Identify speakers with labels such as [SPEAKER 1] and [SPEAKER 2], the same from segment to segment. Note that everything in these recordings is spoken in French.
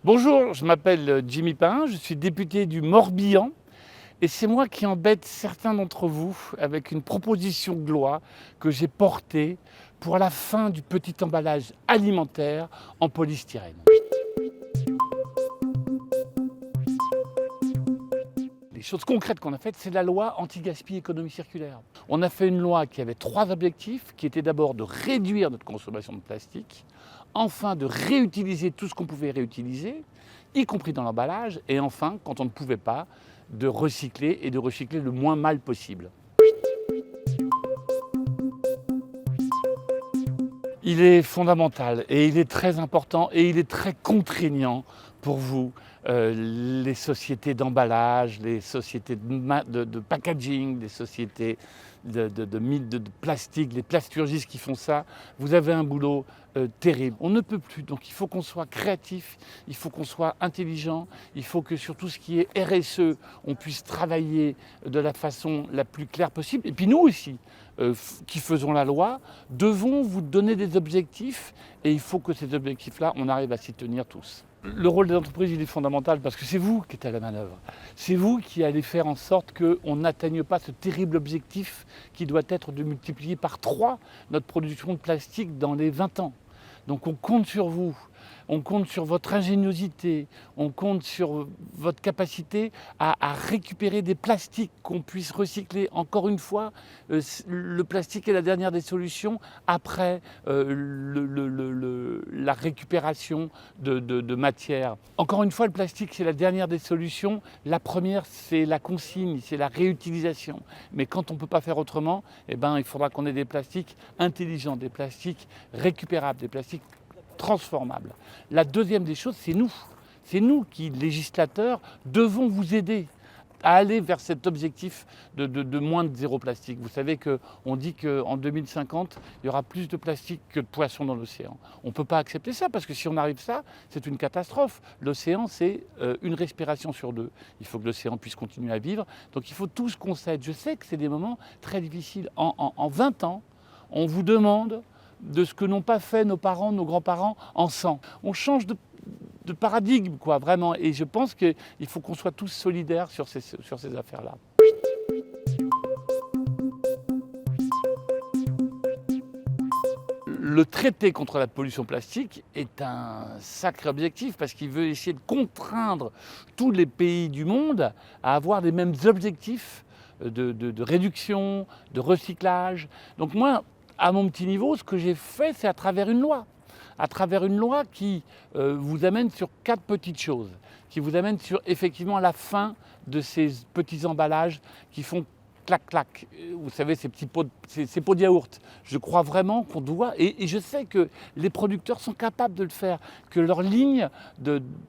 [SPEAKER 1] Bonjour, je m'appelle Jimmy Pain, je suis député du Morbihan et c'est moi qui embête certains d'entre vous avec une proposition de loi que j'ai portée pour la fin du petit emballage alimentaire en polystyrène. Les choses concrètes qu'on a faites, c'est la loi anti-gaspi économie circulaire. On a fait une loi qui avait 3 objectifs, qui étaient d'abord de réduire notre consommation de plastique, enfin de réutiliser tout ce qu'on pouvait réutiliser, y compris dans l'emballage, et enfin, quand on ne pouvait pas, de recycler et de recycler le moins mal possible. Il est fondamental et il est très important et il est très contraignant pour vous, les sociétés d'emballage, les sociétés de packaging, les sociétés de plastique, les plasturgistes qui font ça. Vous avez un boulot terrible. On ne peut plus, donc il faut qu'on soit créatif, il faut qu'on soit intelligent, il faut que sur tout ce qui est RSE, on puisse travailler de la façon la plus claire possible. Et puis nous aussi, qui faisons la loi, devons vous donner des objectifs et il faut que ces objectifs-là, on arrive à s'y tenir tous. Le rôle des entreprises, il est fondamental parce que c'est vous qui êtes à la manœuvre. C'est vous qui allez faire en sorte qu'on n'atteigne pas ce terrible objectif qui doit être de multiplier par 3 notre production de plastique dans les 20 ans. Donc on compte sur vous, on compte sur votre ingéniosité, on compte sur votre capacité à récupérer des plastiques qu'on puisse recycler. Encore une fois, le plastique est la dernière des solutions après la récupération de matière. Encore une fois, le plastique, c'est la dernière des solutions. La première, c'est la consigne, c'est la réutilisation. Mais quand on ne peut pas faire autrement, eh ben, il faudra qu'on ait des plastiques intelligents, des plastiques récupérables, des plastiques transformables. La deuxième des choses, c'est nous. C'est nous qui, législateurs, devons vous aider à aller vers cet objectif de moins de zéro plastique. Vous savez qu'on dit qu'en 2050, il y aura plus de plastique que de poissons dans l'océan. On ne peut pas accepter ça, parce que si on arrive à ça, c'est une catastrophe. L'océan, c'est une respiration sur 2. Il faut que l'océan puisse continuer à vivre. Donc il faut tous qu'on s'aide. Je sais que c'est des moments très difficiles. En 20 ans, on vous demande de ce que n'ont pas fait nos parents, nos grands-parents en 100. On change de paradigme, quoi, vraiment. Et je pense qu'il faut qu'on soit tous solidaires sur ces affaires-là. Le traité contre la pollution plastique est un sacré objectif parce qu'il veut essayer de contraindre tous les pays du monde à avoir les mêmes objectifs de réduction, de recyclage. Donc moi, à mon petit niveau, ce que j'ai fait, c'est à travers une loi. À travers une loi qui vous amène sur 4 petites choses, qui vous amène sur effectivement la fin de ces petits emballages qui font clac-clac. Vous savez, ces pots de yaourt. Je crois vraiment qu'on doit, et je sais que les producteurs sont capables de le faire, que leurs lignes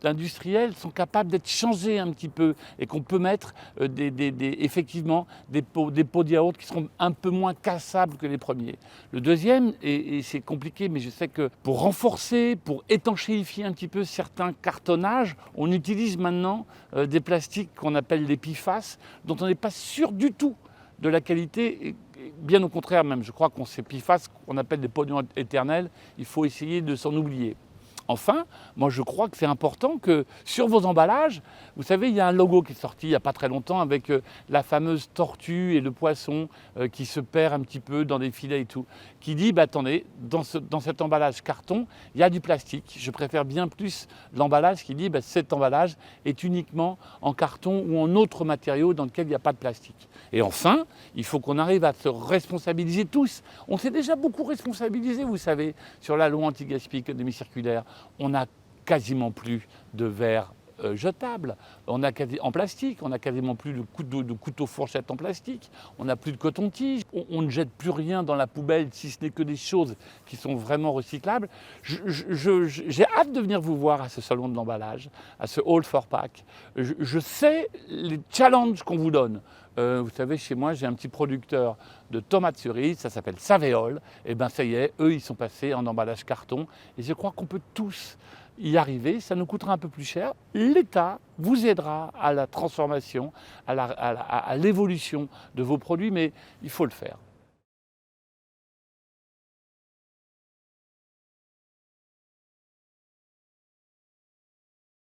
[SPEAKER 1] d'industriels sont capables d'être changées un petit peu, et qu'on peut mettre effectivement des pots de yaourt qui seront un peu moins cassables que les premiers. Le deuxième, et c'est compliqué, mais je sais que pour renforcer, pour étanchéifier un petit peu certains cartonnages, on utilise maintenant des plastiques qu'on appelle des PFAS, dont on n'est pas sûr du tout de la qualité, et bien au contraire même. Je crois qu'on ces PFAS qu'on appelle des polluants éternels, il faut essayer de s'en oublier. Enfin, moi je crois que c'est important que sur vos emballages, vous savez, il y a un logo qui est sorti il n'y a pas très longtemps avec la fameuse tortue et le poisson qui se perd un petit peu dans des filets et tout, qui dit, attendez, dans cet emballage carton, il y a du plastique. Je préfère bien plus l'emballage qui dit, cet emballage est uniquement en carton ou en autre matériau dans lequel il n'y a pas de plastique. Et enfin, il faut qu'on arrive à se responsabiliser tous. On s'est déjà beaucoup responsabilisé, vous savez, sur la loi anti-gaspi économie circulaire. On n'a quasiment plus de verre jetable, en plastique, on n'a quasiment plus de couteaux fourchettes en plastique, on n'a plus de coton-tige, on ne jette plus rien dans la poubelle si ce n'est que des choses qui sont vraiment recyclables. J'ai hâte de venir vous voir à ce salon de l'emballage, à ce All for Pack. Je sais les challenges qu'on vous donne. Vous savez, chez moi, j'ai un petit producteur de tomates cerises, ça s'appelle Savéole. Et ça y est, eux, ils sont passés en emballage carton. Et je crois qu'on peut tous y arriver. Ça nous coûtera un peu plus cher. L'État vous aidera à la transformation, à l'évolution de vos produits, mais il faut le faire.